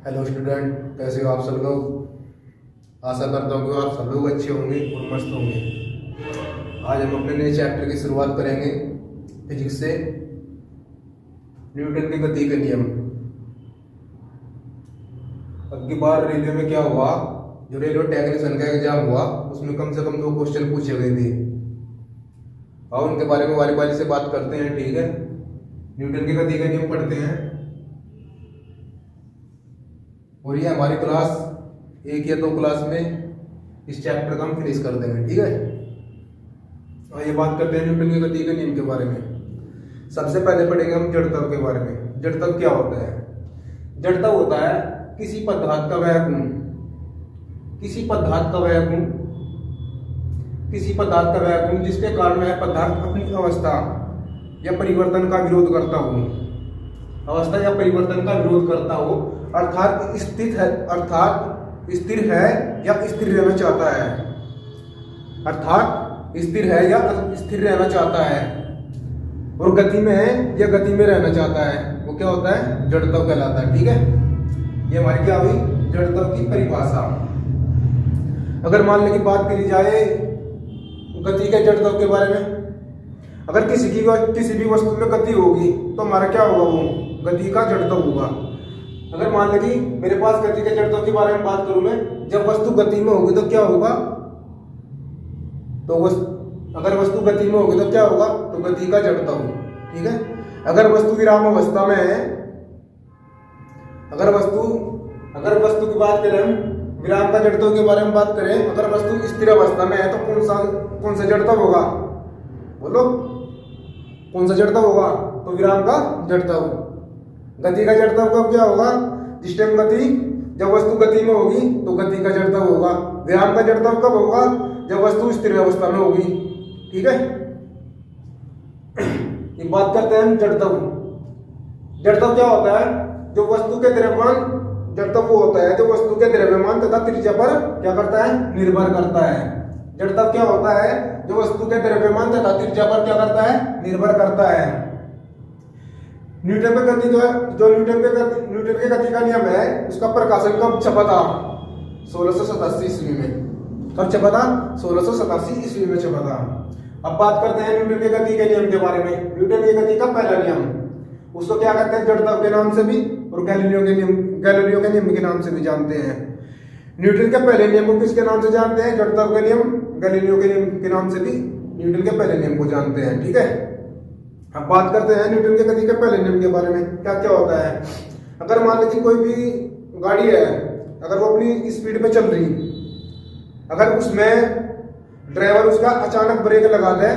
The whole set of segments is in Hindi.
हेलो स्टूडेंट, कैसे हो आप सब लोग। आशा करता हूँ कि आप सब लोग अच्छे होंगे और मस्त होंगे। आज हम अपने नए चैप्टर की शुरुआत करेंगे फिजिक्स से। न्यूटन की गति के नियम। अब की बार रेलवे में क्या हुआ, जो रेलवे टेक्नीशियन का एग्जाम हुआ उसमें कम से कम 2 क्वेश्चन पूछे गए थे और उनके बारे में बारी बारी से बात करते हैं। ठीक है, न्यूटन की गति के नियम पढ़ते हैं और ये हमारी क्लास 1 या 2 क्लास में इस चैप्टर का हम फिनिश कर देंगे। ठीक है, और ये बात करते हैं न्यूटन की गति के नियम के बारे में। सबसे पहले पढ़ेंगे हम जड़त्व के बारे में। जड़त्व क्या होता है? जड़त्व होता है किसी पदार्थ का वह गुण, किसी पदार्थ का वह गुण जिसके कारण वह पदार्थ अपनी अवस्था या परिवर्तन का विरोध करता हो, अवस्था या परिवर्तन का विरोध करता हो, अर्थात स्थिर है या स्थिर रहना चाहता है, अर्थात स्थिर है या स्थिर रहना चाहता है, और गति में है या गति में रहना चाहता है, वो क्या होता है? जड़त्व कहलाता है। ठीक है, ये हमारी क्या हुई? जड़त्व की परिभाषा। अगर मान लें कि बात करी जाए गति के जड़त्व के बारे में, अगर किसी भी वस्तु में गति होगी तो हमारा क्या होगा? वो गति का जड़त्व होगा। अगर मान लें कि मेरे पास गति के जड़त्व के बारे में बात करूं मैं, जब वस्तु गति में होगी तो क्या होगा? तो अगर वस्तु गति में होगी तो क्या होगा? तो गति का जड़त्व। ठीक है, अगर वस्तु विराम अवस्था में है, अगर वस्तु की बात करें, हम विराम का जड़त्व के बारे में बात करें, अगर वस्तु स्थिर अवस्था में है तो कौन सा जड़त्व होगा? बोलो, कौन सा जड़त्व होगा? तो विराम का जड़त्व। गति का जड़त्व कब क्या होगा? जिस टाइम जब वस्तु गति में होगी तो गति का जड़त्व होगा। विराम का जड़त्व कब होगा? जब वस्तु स्थिर अवस्था में होगी। ठीक है, ये बात करते हैं हम जड़त्व। जड़त्व क्या होता है? जो वस्तु के द्रव्यमान, जड़त्व वो होता है जो वस्तु के द्रव्यमान तथा त्रिज्या पर क्या करता है? निर्भर करता है। जड़त्व क्या होता है? जो वस्तु के द्रव्यमान तथा त्रिज्या पर क्या करता है? निर्भर करता है। न्यूटन के गति का नियम है, उसका प्रकाशन कब छपा था? 1687 ईस्वी में। कब छपा था? 1687 ईस्वी में छपा था। अब बात करते हैं न्यूटन के गति के नियम के बारे में। न्यूटन की गति का पहला नियम, उसको क्या कहते हैं? जड़त्व के नाम से भी और गैलीलियो के नियम के नाम से भी जानते हैं। न्यूटन के पहले नियम को किसके नाम से जानते हैं? जड़त्व के नियम। गैलीलियो के नियम के नाम से भी न्यूटन के पहले नियम को जानते हैं। ठीक है, अब बात करते हैं न्यूटन के गति के पहले नियम के बारे में। क्या क्या होता है? अगर मान लीजिए कोई भी गाड़ी है, अगर वो अपनी स्पीड पे चल रही, अगर उसमें ड्राइवर उसका अचानक ब्रेक लगा दे,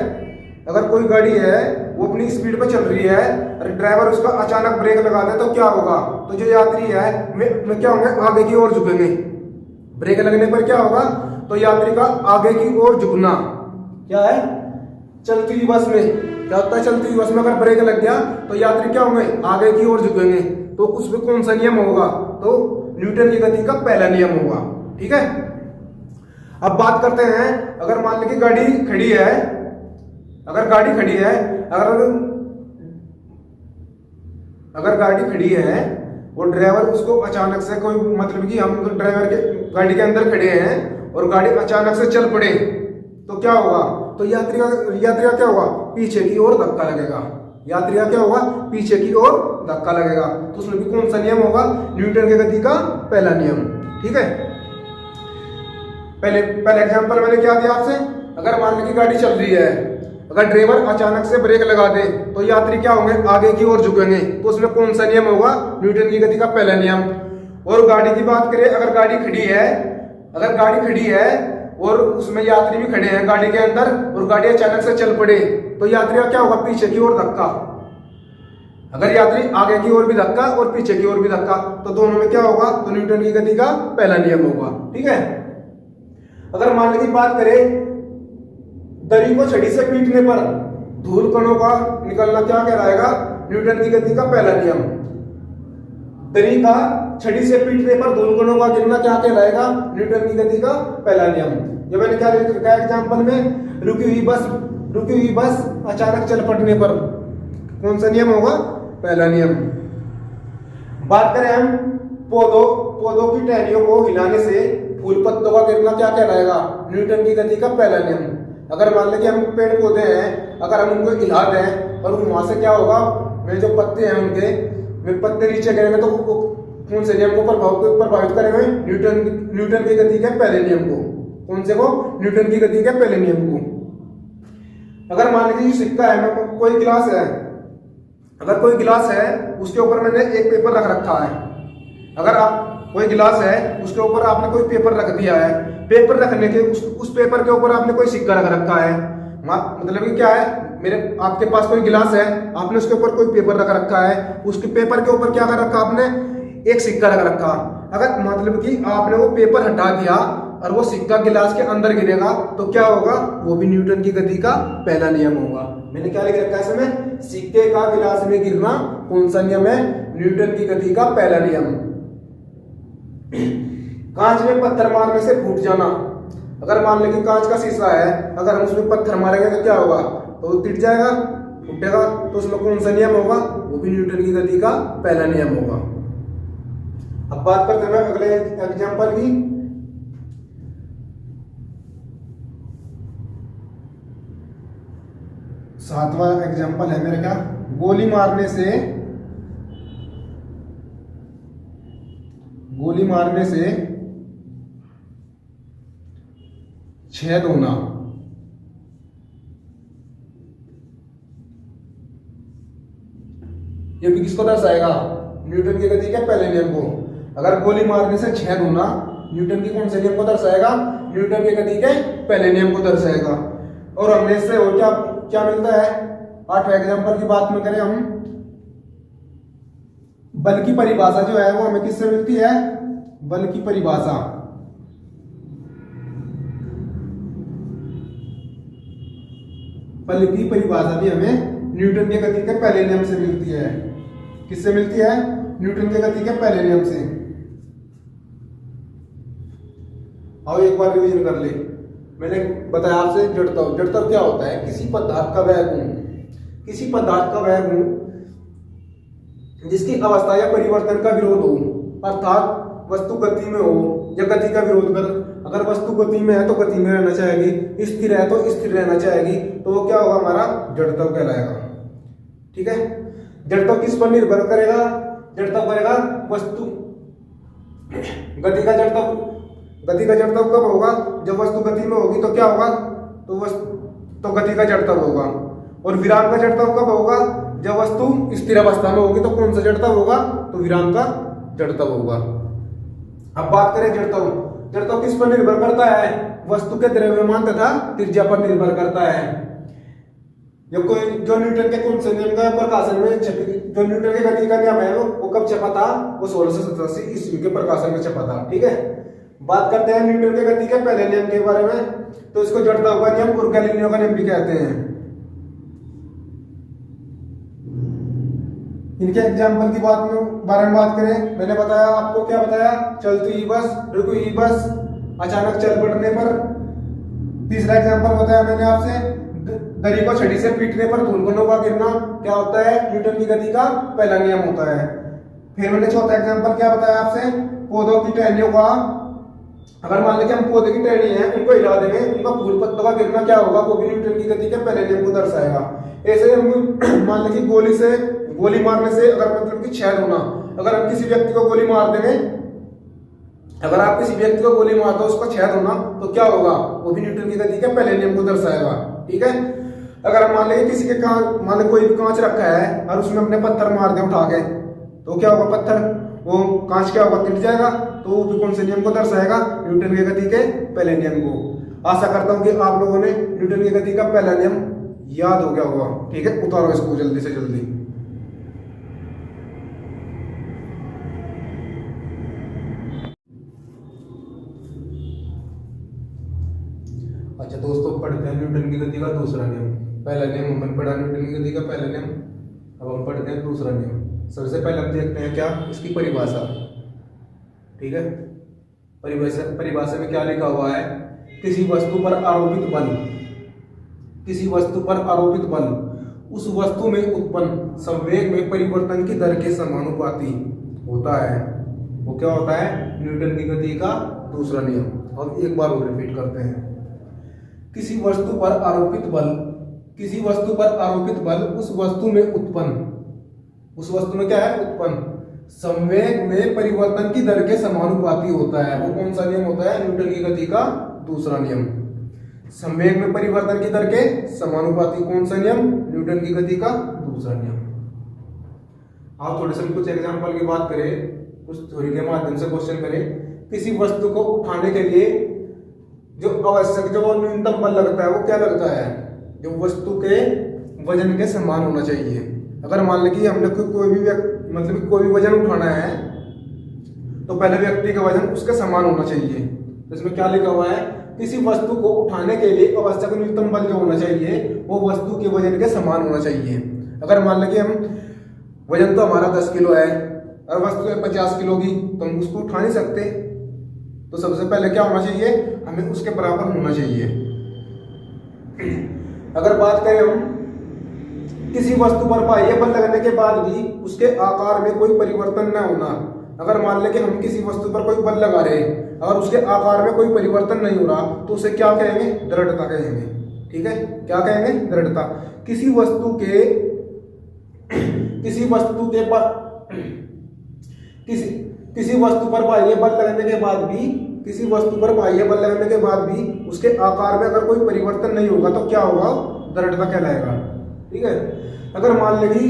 अगर कोई गाड़ी है वो अपनी स्पीड पे चल रही है और ड्राइवर उसका अचानक ब्रेक लगा दे तो क्या होगा? तो जो यात्री है वे क्या होंगे? आगे की ओर झुकेंगे। ब्रेक लगने पर क्या होगा? तो यात्री का आगे की ओर झुकना। क्या है? चलती हुई बस में क्या होता है? चलती हुई बस में अगर ब्रेक लग गया तो यात्री क्या होंगे? आगे की ओर झुकेंगे। तो उसमें कौन सा नियम होगा? तो न्यूटन की गति का पहला नियम होगा। ठीक है, अब बात करते हैं, अगर मान लें कि गाड़ी खड़ी है, अगर गाड़ी खड़ी है और ड्राइवर उसको अचानक से कोई मतलब कि हम ड्राइवर के गाड़ी के अंदर खड़े हैं और गाड़ी अचानक से चल पड़े तो क्या होगा? तो यात्री का क्या होगा? पीछे की ओर धक्का लगेगा। यात्री का क्या होगा? पीछे की ओर धक्का लगेगा। तो उसमें भी कौन सा नियम होगा? न्यूटन की गति का पहला नियम। ठीक है, पहले एग्जांपल मैंने क्या दिया आपसे? अगर मान ली कि गाड़ी चल रही है, अगर ड्राइवर अचानक से ब्रेक लगा दे तो यात्री क्या होंगे? आगे की ओर झुकेंगे। तो उसमें कौन सा नियम होगा? न्यूटन की गति का पहला नियम। और गाड़ी की बात करें, अगर गाड़ी खड़ी है और उसमें यात्री भी खड़े हैं गाड़ी के अंदर और गाड़ी अचानक से चल पड़े तो यात्री का क्या होगा? पीछे की ओर धक्का। अगर यात्री आगे की ओर भी धक्का और पीछे की ओर भी धक्का तो दोनों में क्या होगा? तो न्यूटन की गति का पहला नियम होगा। ठीक है, अगर मान लीजिए बात करें, दरी को छड़ी से पीटने पर धूल कणों का निकलना क्या कहलाएगा? न्यूटन की गति का पहला नियम। दरी का छड़ी से पीटने पर धूल कणों का गिरना क्या कहलाएगा? न्यूटन की गति का पहला नियम। ये मैंने क्या लिखा एग्जांपल में? रुकी हुई बस अचानक चल पड़ने पर कौन सा नियम होगा? पहला नियम। बात करें हम पौधों पौधों की टहनियों को हिलाने से फूल पत्तों का गिरना क्या कहलाएगा? न्यूटन की गति का पहला नियम। अगर मान लें कि हम पेड़ पौधे हैं, अगर हम उनको हिला दें और वहां से क्या होगा, वे जो पत्ते हैं उनके, वे पत्ते नीचे गिरेंगे तो वो कौन से नियम को प्रभावित करेंगे? न्यूटन की गति के पहले नियम को। कौन से को? न्यूटन की गति के पहले नियम को। अगर मान लीजिए सिक्का है, कोई गिलास है, अगर कोई गिलास है उसके ऊपर मैंने एक पेपर रख रखा है, अगर आप कोई गिलास है उसके ऊपर आपने कोई पेपर रख दिया है, पेपर रखने के उस पेपर के ऊपर आपने कोई सिक्का रख रखा है, मतलब कि क्या है, आपके पास कोई गिलास है, आपने उसके ऊपर कोई पेपर रख रखा है, उसके पेपर के ऊपर क्या कर रखा आपने? एक सिक्का रख रखा। अगर मतलब कि आपने वो पेपर हटा दिया और वो सिक्का गिलास के अंदर गिरेगा तो क्या होगा? वो भी न्यूटन की गति का पहला नियम होगा। मैंने क्या लिख रखा है इसमें? सिक्के का गिलास में गिरना कौन सा नियम है? न्यूटन की गति का पहला नियम। कांच में पत्थर मारने से फूट जाना। अगर मान लें कि कांच का शीशा है, अगर हम उसमें पत्थर मारेंगे तो क्या होगा? तो वो टूट जाएगा, फूटेगा। तो उसमें कौन सा नियम होगा? वो भी न्यूटन की गति का पहला नियम होगा। अब बात करते हैं अगले एग्जांपल की। सातवां एग्जांपल है मेरे क्या? गोली मारने से छेद होना। ये भी किसको दर्शाएगा? न्यूटन की गति के पहले नियम को। अगर गोली मारने से छेद होना न्यूटन की कौन से नियम को दर्शाएगा? न्यूटन की गति के पहले नियम को दर्शाएगा। और हमने इससे और क्या क्या मिलता है? 8वें एग्जांपल की बात में करें हम, बल की परिभाषा जो है वो हमें किससे मिलती है? बल की परिभाषा भी हमें न्यूटन के गति के पहले नियम से मिलती है। किससे मिलती है? न्यूटन के गति के पहले नियम से। आओ एक बार रिवीजन कर ले। मैंने बताया आपसे जड़त्व। जड़त्व क्या होता है? किसी पदार्थ का वह गुण जिसकी अवस्था या परिवर्तन का विरोध हो, अर्थात वस्तु गति में हो या गति का विरोध कर। अगर वस्तु गति में है तो गति में रहना चाहेगी, स्थिर है तो स्थिर रहना चाहेगी, तो वो क्या होगा? हमारा जड़त्व कहलाएगा। ठीक है। जड़त्व किस पर निर्भर करेगा? जड़त्व करेगा वस्तु। गति का जड़त्व कब होगा? जब वस्तु गति में होगी तो क्या होगा? तो गति का जड़त्व होगा। और विराम का जड़त्व कब होगा? जब वस्तु स्थिर अवस्था में होगी। तो कौन सा जड़त्व होगा? तो विराम का जड़त्व होगा। अब बात करें जड़त्व। जड़त्व किस पर निर्भर करता है? वस्तु के द्रव्यमान तथा त्रिज्या पर निर्भर करता है। जो न्यूटन के कौन से नियम का प्रकाशन में जो न्यूटन के गति का नियम है वो कब छपा था? वो 1687 ईस्वी के प्रकाशन में छपा था। ठीक है। बात करते हैं न्यूटन के गति के पहले नियम के बारे में। तो इसको जड़त्व का नियम और गैलीलियो का नियम भी कहते हैं। इनके एग्जाम्पल की बारे में बात करें, मैंने बताया आपको, क्या बताया? चलती हुई बस, रुकी हुई बस, अचानक चल पड़ने पर। तीसरा एग्जाम्पल बताया मैंने आपसे, दरी को छड़ी से पीटने पर धूलकणों का गिरना क्या होता है? न्यूटन की गति का पहला नियम होता है। फिर मैंने चौथा एग्जाम्पल क्या बताया आपसे? पौधों की टहनियों का, अगर मान लें कि हम पौधे की टहनी है उनको हिला देंगे, उनका फूल पत्तों का गिरना क्या होगा? वो भी न्यूटन की गति के पहले नियम को दर्शाएगा। ऐसे हम मान लें कि गोली मारने से अगर मतलब कि छेद होना, अगर हम किसी व्यक्ति को गोली मार देंगे, अगर आप किसी व्यक्ति को गोली मार दो उसको छेद होना तो क्या होगा? वो भी न्यूटन की गति के पहले नियम को दर्शाएगा। ठीक है। अगर हम मान लें किसी के मान लें कोई कांच रखा है और उसमें अपने पत्थर मार दे उठा के, तो क्या होगा? वो कांच क्या होगा? टूट जाएगा। तो वो भी कौन से नियम को दर्शाएगा? न्यूटन की गति के पहले नियम को। आशा करता हूं कि आप लोगों ने न्यूटन की गति का पहला नियम याद हो गया होगा। ठीक है। उतारो इसको जल्दी से जल्दी। अच्छा दोस्तों, पढ़ते हैं न्यूटन की गति का दूसरा नियम। पहला नियम हमने पढ़ा न्यूटन की गति का पहला नियम, अब हम पढ़ते हैं दूसरा नियम। सबसे पहले हम देखते हैं क्या इसकी परिभाषा। ठीक है। परिभाषा में क्या लिखा हुआ है? किसी वस्तु पर आरोपित बल उस वस्तु में उत्पन्न संवेग में परिवर्तन की दर के समानुपाती होता है। वो क्या होता है? न्यूटन की गति का दूसरा नियम। अब एक बार और रिपीट करते हैं। किसी वस्तु पर आरोपित बल उस वस्तु में क्या है? उत्पन्न संवेग में परिवर्तन की दर के समानुपाती होता है। वो कौन सा नियम होता है? न्यूटन की गति का दूसरा नियम। संवेग में परिवर्तन की दर के समानुपाती कौन सा नियम? न्यूटन की गति का दूसरा नियम। आप थोड़े से कुछ एग्जांपल की बात करें, कुछ थ्योरी के माध्यम से क्वेश्चन करें। किसी वस्तु को उठाने के लिए जो आवश्यक, जो न्यूनतम बल लगता है, वो क्या लगता है? जो वस्तु के वजन के समान होना चाहिए। अगर मान लें कि हमने कोई भी वजन उठाना है, तो पहले व्यक्ति का वजन उसके समान होना चाहिए। तो इसमें क्या लिखा हुआ है? किसी वस्तु को उठाने के लिए आवश्यक न्यूनतम बल जो होना चाहिए वो वस्तु के वजन के समान होना चाहिए। अगर मान लें कि हम वजन तो हमारा 10 किलो है और वस्तु है 50 किलो की, तो हम उसको उठा नहीं सकते। तो सबसे पहले क्या होना चाहिए? हमें उसके बराबर होना चाहिए। अगर बात करें हम किसी वस्तु पर बाह्य बल लगने के बाद भी उसके आकार में कोई परिवर्तन न होना। अगर मान लें कि हम किसी वस्तु पर कोई बल लगा रहे हैं और उसके आकार में कोई परिवर्तन नहीं हो रहा, तो उसे क्या कहेंगे? दृढ़ता कहेंगे। ठीक है, क्या कहेंगे? दृढ़ता। किसी वस्तु पर बाह्य बल लगने के बाद भी उसके आकार में अगर कोई परिवर्तन नहीं होगा तो क्या होगा? दृढ़ता कहलाएगा। ठीक है, अगर मान लें कि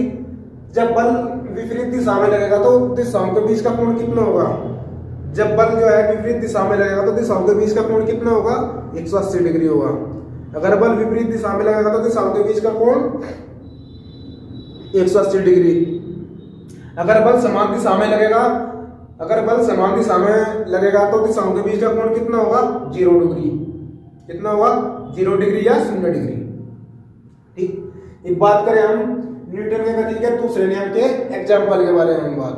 जब बल विपरीत दिशा में लगेगा तो दिशाओं के बीच का कोण कितना होगा? जब बल जो है विपरीत दिशा में लगेगा तो दिशाओं के बीच का कोण कितना होगा? 180 डिग्री होगा। अगर बल विपरीत दिशा में लगेगा तो दिशाओं के बीच का कोण 180 डिग्री। अगर बल समान दिशा में लगेगा तो दिशाओं के बीच का कोण कितना होगा? 0 डिग्री। कितना होगा? 0 डिग्री या 0 डिग्री। ठीक, एक बात करें हम न्यूटन के गति के दूसरे नियम के एग्जाम्पल के बारे में बात।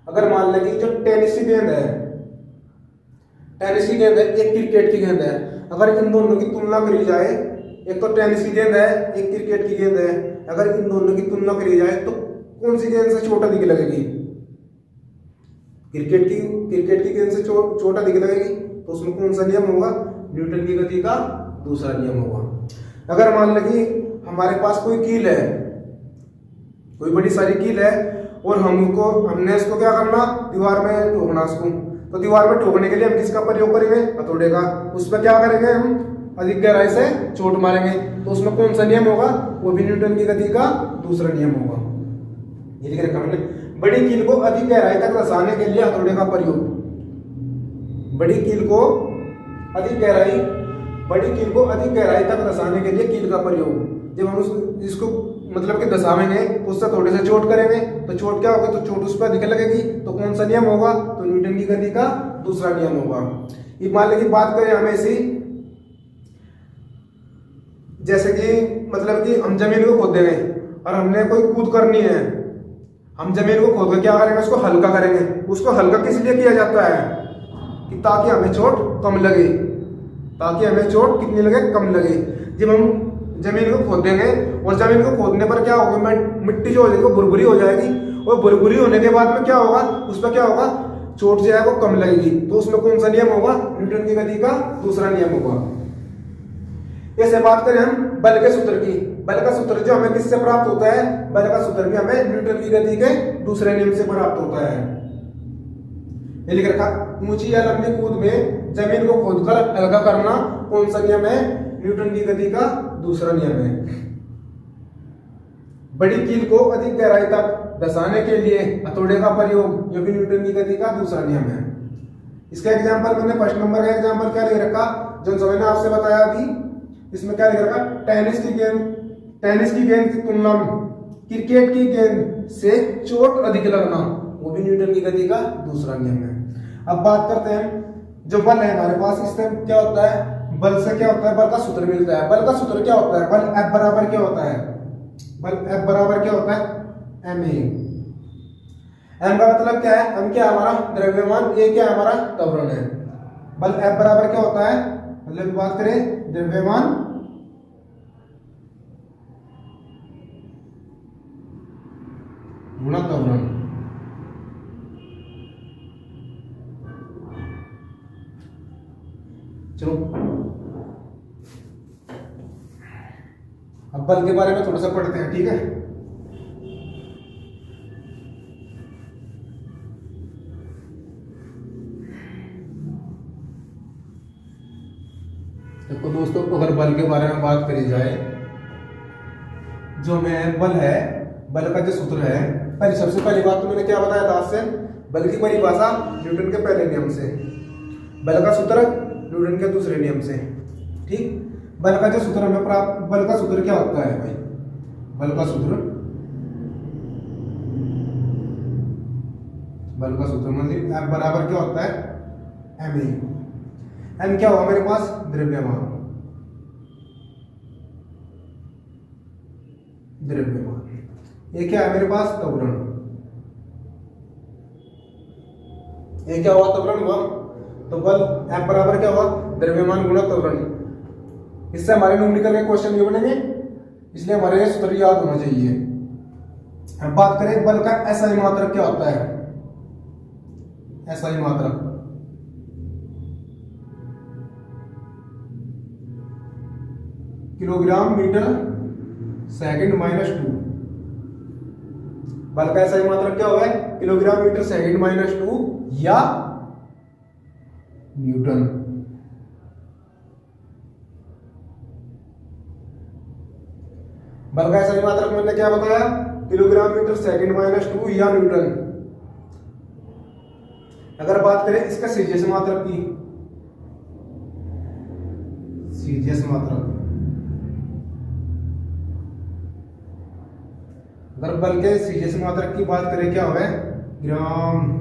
अगर मान लें कि जो टेनिस की गेंद है, एक क्रिकेट की गेंद है, अगर इन दोनों की तुलना करी जाए, एक तो टेनिस की गेंद है, एक क्रिकेट की गेंद है, अगर इन दोनों की तुलना करी जाए तो कौन सी गेंद से चोट अधिक लगेगी? क्रिकेट की गेंद से चोट अधिक लगेगी। तो उसमें कौन सा नियम होगा? न्यूटन की गति का दूसरा नियम होगा। अगर मान लें कि हमारे पास कोई कील है, कोई बड़ी सारी कील है और हमने इसको क्या करना? दीवार में ठोकना उसको। तो दीवार में ठोकने के लिए हम किसका प्रयोग करेंगे? हथौड़े का। उसमें क्या करेंगे? हम अधिक गहराई से चोट मारेंगे। तो उसमें कौन सा नियम होगा? वो भी न्यूटन की गति का दूसरा नियम होगा। ये लिख रखा हमने। बड़ी कील को अधिक गहराई तक धंसाने के लिए हथौड़े का प्रयोग। बड़ी कील को अधिक गहराई तक धंसाने के लिए कील का प्रयोग। जब हम इसको मतलब कि धंसाएंगे तो उससे थोड़े से चोट करेंगे, तो चोट क्या होगी? तो चोट उस पर अधिक लगेगी। तो कौन सा नियम होगा? तो न्यूटन की गति का दूसरा नियम होगा। ये मान लें कि बात करें हम ऐसी, जैसे कि मतलब कि हम जमीन को खोद देंगे और हमने कोई कूद करनी है। हम जमीन को खोद कर क्या करेंगे? उसको हल्का करेंगे। उसको हल्का किस लिए किया जाता है? कि ताकि हमें चोट कम लगे। कितनी लगे? कम लगे। जब हम जमीन को खोद देंगे और जमीन को खोदने पर क्या होगा? मिट्टी जो हो जाएगी वो भुरभुरी हो जाएगी, और भुरभुरी होने के बाद में क्या होगा? उस पर क्या होगा? चोट जो है वो कम लगेगी। तो उसमें कौन सा नियम होगा? न्यूटन की गति का दूसरा नियम होगा। ऐसे बात करें हम बल के सूत्र की। बल का सूत्र जो हमें किससे प्राप्त होता है? बल का सूत्र भी हमें न्यूटन की गति के दूसरे नियम से प्राप्त होता है। ये लिख रखा, ऊंची या लंबी कूद में जमीन को खोदकर हल्का करना कौन सा नियम है? न्यूटन की गति का दूसरा नियम है। बड़ी कील को अधिक गहराई तक धंसाने के लिए हथौड़े का प्रयोग, यह भी न्यूटन की गति का दूसरा नियम है। इसका एग्जांपल मैंने फर्स्ट नंबर का एग्जांपल क्या लिख रखा? जो मैंने आपसे बताया अभी, इसमें क्या लिख रखा? टेनिस की गेंद की तुलना में क्रिकेट की गेंद से चोट अधिक लगना, वो भी न्यूटन की गति का दूसरा नियम है। अब बात करते हैं जो बल है हमारे पास, इससे क्या होता है? बल से क्या होता है? बल का सूत्र मिलता है। बल का सूत्र क्या होता है? बल F बराबर क्या होता है? ma। m का मतलब क्या है? m क्या है? हमारा द्रव्यमान, a क्या है? हमारा त्वरण है। बल F बराबर क्या होता है? मतलब बात करें द्रव्यमान गुणा त्वरण। अब बल के बारे में थोड़ा सा पढ़ते हैं, ठीक है। देखो दोस्तों, अगर बल के बारे में बात करी जाए, जो हमें बल है, बल का जो सूत्र है, पहले सबसे पहली बात तो मैंने क्या बताया था आपसे, बल की परिभाषा न्यूटन के पहले नियम से, बल का सूत्र न्यूटन के दूसरे नियम से, ठीक। बल का जो सूत्र हमें प्राप्त, बल का सूत्र क्या होता है भाई, बल का सूत्र, बल का सूत्र मतलब F बराबर क्या होता है, एम ए। एम क्या हुआ मेरे पास, द्रव्यमान, द्रव्यमान। ये क्या है मेरे पास, त्वरण। ये क्या हुआ, त्वरण हुआ। तो बल F बराबर क्या हुआ, द्रव्यमान गुणा त्वरण। इससे हमारे न्यूमेरिकल के क्वेश्चन ये बनेंगे, इसलिए हमारे सूत्र याद होना चाहिए। हम बात करें बल का एसआई मात्रक क्या होता है, एसआई मात्रक, किलोग्राम मीटर सेकंड माइनस 2। बल का एसआई मात्रक क्या हुआ है, किलोग्राम मीटर सेकंड माइनस 2 या न्यूटन। बल का एसआई मात्रक मैंने क्या बताया, किलोग्राम मीटर सेकंड माइनस 2 या न्यूटन। अगर बात करें इसका सीजीएस मात्रक की, सीजीएस मात्रक, अगर बल के सीजीएस मात्रक की बात करें क्या है, gram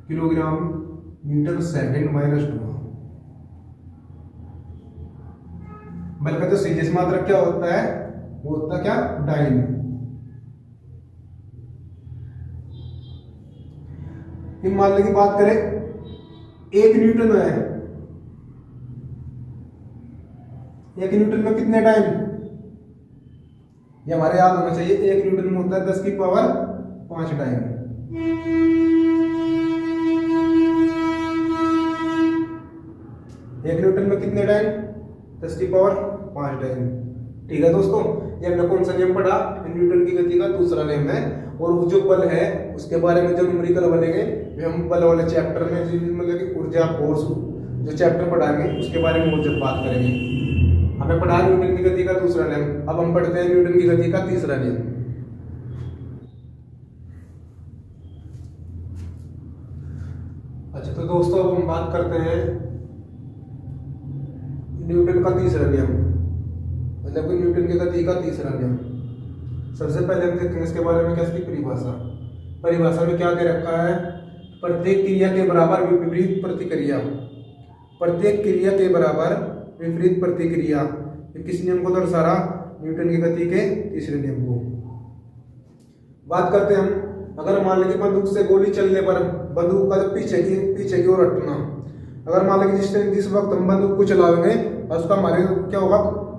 kilogram metre second minus 2। बल का जो सीजीएस मात्रक क्या होता है, वो होता है क्या, डाइन। मान लीजिए बात करें 1 न्यूटन है, 1 न्यूटन में कितने टाइम, ये हमारे याद होना चाहिए। 1 न्यूटन में होता है 10 की पावर 5 टाइम। एक न्यूटन में कितने टाइम, 10 की पावर 5 टाइम, ठीक है दोस्तों। ये हमने कौन सा नियम पढ़ा, न्यूटन की गति का दूसरा नियम है। और वो जो बल है उसके बारे में जो न्यूमेरिकल बनेंगे, वे हम बल वाले चैप्टर में, मतलब कि ऊर्जा फोर्स जो चैप्टर पढ़ाएंगे उसके बारे में वो जब बात करेंगे। हमें पढ़ा न्यूटन की गति का दूसरा नियम, अब हम पढ़ते हैं न्यूटन की गति का तीसरा नियम। अच्छा तो दोस्तों, अब हम बात करते हैं न्यूटन का तीसरा नियम, मतलब कि न्यूटन की गति का तीसरा नियम। सबसे पहले हम देखते हैं इसके बारे में क्या, इसकी परिभाषा। परिभाषा में क्या दे रखा है, प्रत्येक क्रिया के बराबर विपरीत प्रतिक्रिया, प्रत्येक क्रिया के बराबर विपरीत प्रतिक्रिया। ये किस नियम को दर्शा रहा, न्यूटन की गति के तीसरे नियम को। बात करते हैं हम, अगर मान लीजिए बंदूक से गोली चलने पर बंदूक का पीछे की ओर हटना, अगर मान लीजिए जिस वक्त हम बंदूक को चलाएंगे और उसका हमारे क्या होगा,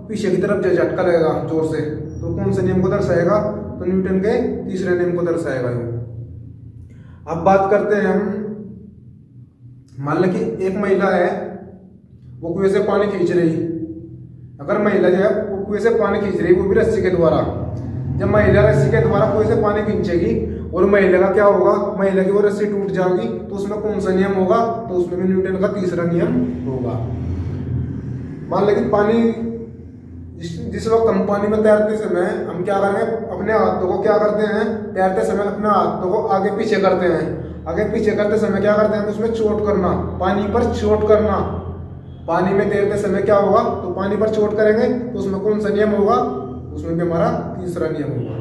पीछे की तरफ झटका लगेगा जोर से, तो कौन से नियम को दर्शाएगा, तो न्यूटन के तीसरे नियम को दर्शाएगा। अब बात करते हैं हम, मान लीजिए कि एक महिला है, वो कुएं से पानी खींच रही। अगर महिला जो है वो कुएं से पानी खींच रही, वो भी रस्सी के द्वारा, जब महिला रस्सी के द्वारा कुएं से पानी खींचेगी और महिला का क्या होगा, महिला की वो रस्सी टूट जाएगी, तो उसमें कौन सा नियम होगा, तो उसमें भी न्यूटन का तीसरा नियम होगा। मान लीजिए पानी, जिस वक्त हम पानी में तैरते समय हम क्या करेंगे, अपने हाथों को क्या करते हैं, तैरते समय अपने हाथों को आगे पीछे करते हैं। आगे पीछे करते समय क्या करते हैं, तो उसमें चोट करना, पानी पर चोट करना। पानी में तैरते समय क्या होगा, तो पानी पर चोट करेंगे, तो उसमें कौन सा नियम होगा, उसमें भी हमारा तीसरा नियम होगा।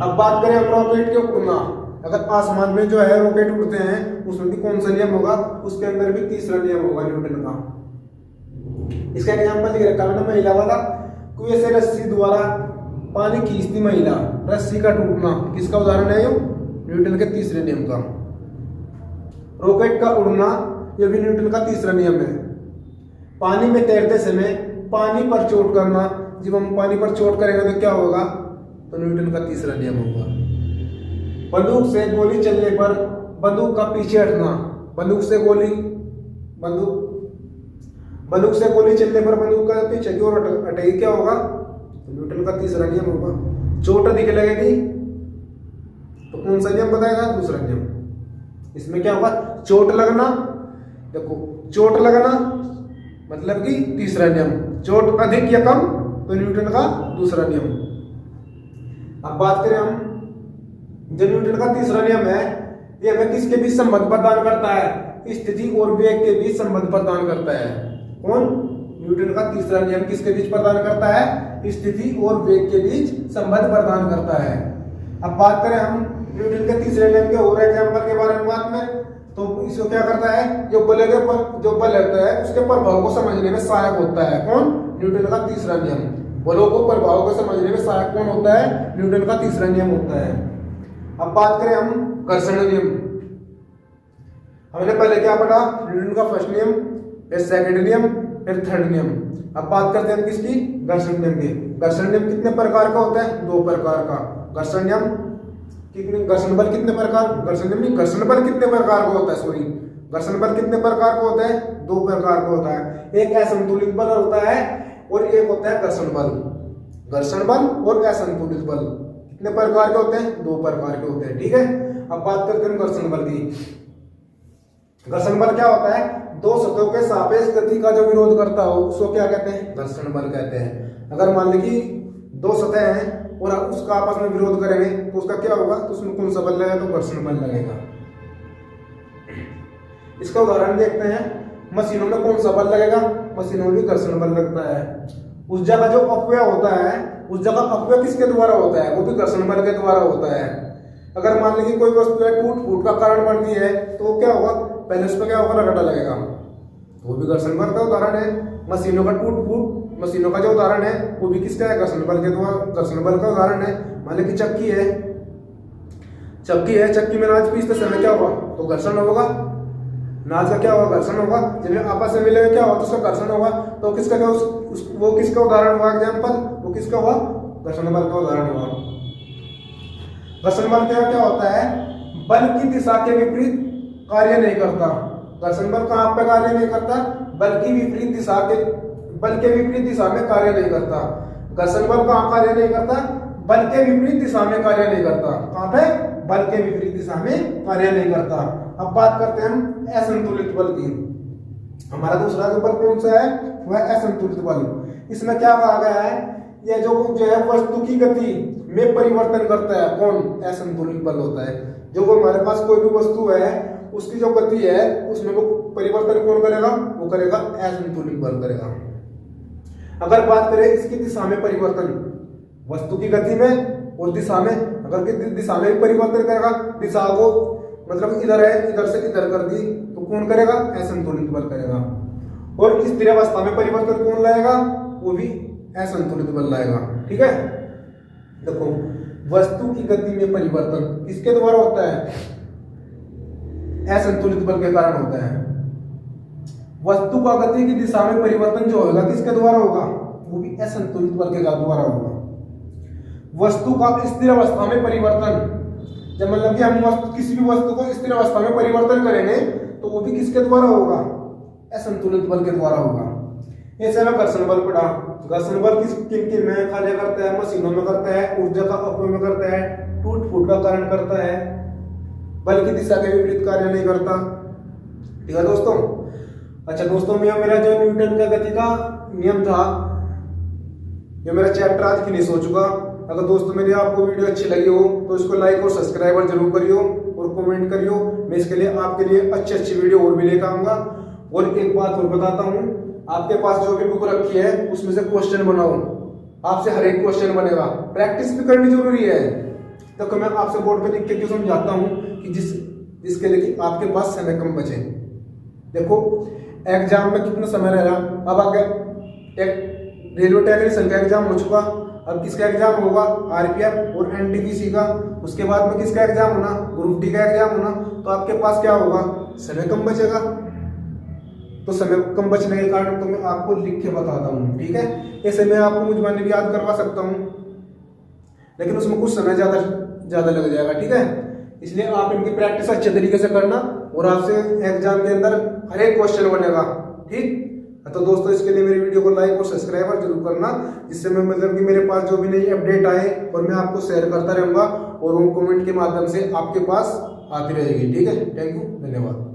अब बात करें हम रॉकेट के उड़ना, अगर आसमान में जो है रॉकेट उड़ते हैं, उसमें भी कौन सा नियम होगा, उसके अंदर भी तीसरा नियम होगा न्यूटन का। इसका एग्जाम्पल लिख रखा है महिला वाला, कुएं से रस्सी द्वारा पानी खींचती महिला, रस्सी का टूटना, किसका उदाहरण है, न्यूटन के तीसरे नियम का। रॉकेट का उड़ना, यह भी न्यूटन का तीसरा नियम है। पानी में तैरते समय पानी पर चोट करना, जब हम पानी पर चोट करेंगे तो क्या होगा, तो न्यूटन का तीसरा नियम होगा। बंदूक से गोली चलने पर बंदूक का पीछे हटना, बंदूक से गोली, बंदूक से गोली चलने पर बंदूक का पीछे की ओर हटेगी, क्या होगा? तो न्यूटन का तीसरा नियम होगा। चोट अधिक लगेगी तो कौन सा नियम बताएगा? दूसरा नियम। इसमें क्या होगा? चोट लगना, देखो चोट लगना मतलब कि तीसरा नियम, चोट अधिक या कम तो न्यूटन का दूसरा नियम। अब बात करें हम, जो न्यूटन का तीसरा नियम है ये हमें किसके बीच संबंध प्रदान करता है? स्थिति और वेग के बीच संबंध प्रदान करता है। कौन? न्यूटन का तीसरा नियम किसके बीच प्रदान करता है? स्थिति और वेग के बीच संबंध प्रदान करता है। अब बात करें हम न्यूटन के तीसरे नियम के और एग्जाम्पल के बारे में बात में, तो इसको क्या करता है? जो बल होता है उसके प्रभाव को समझने में सहायक होता है। कौन? न्यूटन का तीसरा नियम। बलों को प्रभाव को समझने में सहायक कौन होता है? न्यूटन का तीसरा नियम होता है। अब बात करें हम घर्षण नियम। हमने पहले क्या पढ़ा? न्यूटन का फर्स्ट नियम, फिर सेकंड नियम, फिर थर्ड नियम। अब बात करते हैं किसकी? घर्षण नियम की। घर्षण नियम कितने प्रकार का होता है? दो प्रकार का। घर्षण नियम घर्षण बल कितने प्रकार? घर्षण नियम घर्षण बल कितने प्रकार का होता है? सॉरी, घर्षण बल कितने प्रकार का होता है? दो प्रकार का होता है। एक असंतुलित बल होता है और एक होता है घर्षण बल। घर्षण बल और असंतुलित बल कितने प्रकार के होते हैं? दो प्रकार के होते हैं। ठीक है, अब बात करते हैं घर्षण बल की। घर्षण बल क्या होता है? दो सतहों के सापेक्ष गति का जो विरोध करता हो उसको क्या कहते हैं? घर्षण बल कहते हैं। अगर मान ली कि दो सतह हैं और उसका आपस में विरोध करेंगे तो उसका क्या होगा? तो उसमें कौन सा बल लगेगा? तो घर्षण बल लगेगा। इसका उदाहरण देखते हैं। मशीनों में कौन सा बल लगेगा? मशीनों में भी घर्षण बल लगता है। उस जगह जो अपव्यय होता है, उस जगह अपव्यय किसके द्वारा होता है? वो भी घर्षण बल के द्वारा होता है। अगर मान लीजिए कोई वस्तु है टूट फूट का कारण बनती है तो क्या होगा? पहले उस पर क्या होगा? रगड़ा लगेगा, वो भी घर्षण बल का उदाहरण है। मशीनों का टूट फूट, मशीनों का जो उदाहरण है वो भी किसका है? घर्षण बल के द्वारा, घर्षण बल का उदाहरण है। मान लीजिए चक्की है, चक्की में नाज पीसते समय क्या होगा? तो घर्षण होगा। नाज का क्या होगा? घर्षण होगा। जब आपस में मिलेगा क्या होगा? तो उसका घर्षण होगा। तो किसका क्या वो किसका उदाहरण हुआ? एग्जाम्पल वो किसका हुआ? घर्षण बल का उदाहरण हुआ। घर्षण बल क्या होता है? बल की दिशा के विपरीत कार्य नहीं करता। घर्षण बल कहां पे कार्य नहीं करता? बल के विपरीत दिशा में कार्य नहीं करता। घर्षण बल कहां कार्य नहीं करता? बल के विपरीत दिशा में कार्य नहीं करता। कहां पे? बल के विपरीत दिशा में कार्य नहीं करता। अब बात करते हैं हम असंतुलित बल की। हमारा दूसरा जो बल कौन सा है? वह असंतुलित बल। इसमें क्या कहा गया है? यह जो है वस्तु की गति में परिवर्तन करता है। कौन? असंतुलित बल होता है। जो हमारे पास कोई भी वस्तु है उसकी जो गति है उसमें वो परिवर्तन कौन करेगा? वो करेगा असंतुलित बल करेगा। अगर बात करें इसकी दिशा में परिवर्तन, वस्तु की गति में और दिशा में, अगर दिशा में भी परिवर्तन करेगा, दिशा को मतलब इधर है इधर से इधर कर दी तो कौन करेगा? असंतुलित बल करेगा। और स्थिर अवस्था में परिवर्तन कौन लाएगा? वो भी असंतुलित बल लाएगा। ठीक है, देखो वस्तु की गति में परिवर्तन किसके द्वारा होता है? असंतुलित बल के कारण होता है। वस्तु का गति की दिशा में परिवर्तन जो होगा किसके द्वारा होगा? वो भी असंतुलित बल के द्वारा होगा। वस्तु का स्थिर अवस्था में परिवर्तन, जब मतलब कि हम किसी भी वस्तु को स्थिर अवस्था में परिवर्तन करेंगे तो वो भी किसके द्वारा होगा? असंतुलित बल के द्वारा होगा। ऐसे में घर्षण बल पढ़ा। घर्षण बल किन में कार्य करता है? मशीनों में करता है, ऊर्जा का अपव्यय में करता है, टूट फूट का कारण करता है, बल की दिशा के विपरीत कार्य नहीं करता। ठीक है दोस्तों। अच्छा दोस्तों, मेरा जो न्यूटन का गति का नियम था, ये मेरा चैप्टर आज फिनिश हो चुका। अगर दोस्तों मेरी आपको वीडियो अच्छी लगी हो तो इसको लाइक और सब्सक्राइब जरूर करियो और कमेंट करियो। मैं इसके लिए आपके लिए अच्छी वीडियो और भी लेकर आऊंगा। और एक बात और बताता हूँ, आपके पास जो भी बुक रखी है उसमें से क्वेश्चन बनाओ। आपसे हर एक क्वेश्चन बनेगा, प्रैक्टिस भी करनी जरूरी है। तो मैं आपसे बोर्ड पे लिख के क्यों समझाता हूँ कि जिसके लिए कि आपके पास समय कम बचे। देखो एग्जाम में कितना समय रह रहा, अब आगे रेलवे टेक्नीशियन का एग्जाम हो चुका, अब किसका एग्जाम होगा? आरपीएफ और एनटीपीसी का। उसके बाद में किसका एग्जाम होना? ग्रुप डी का एग्जाम होना। तो आपके पास क्या होगा? समय कम बचेगा। तो समय कम बचने के कारण तो मैं आपको लिख के बताता हूँ। ठीक है, ऐसे मैं आपको मुझ माने भी याद करवा सकता हूँ, लेकिन उसमें कुछ समय ज्यादा लग जाएगा। ठीक है, इसलिए आप इनकी प्रैक्टिस अच्छे तरीके से करना और आपसे एग्जाम के अंदर हर एक क्वेश्चन बनेगा। ठीक, तो दोस्तों इसके लिए मेरी वीडियो को लाइक और सब्सक्राइब जरूर करना, जिससे मैं मतलब कि मेरे पास जो भी नई अपडेट आए और मैं आपको शेयर करता रहूंगा और वो कमेंट के माध्यम से आपके पास आती रहेगी। ठीक है, थैंक यू, धन्यवाद।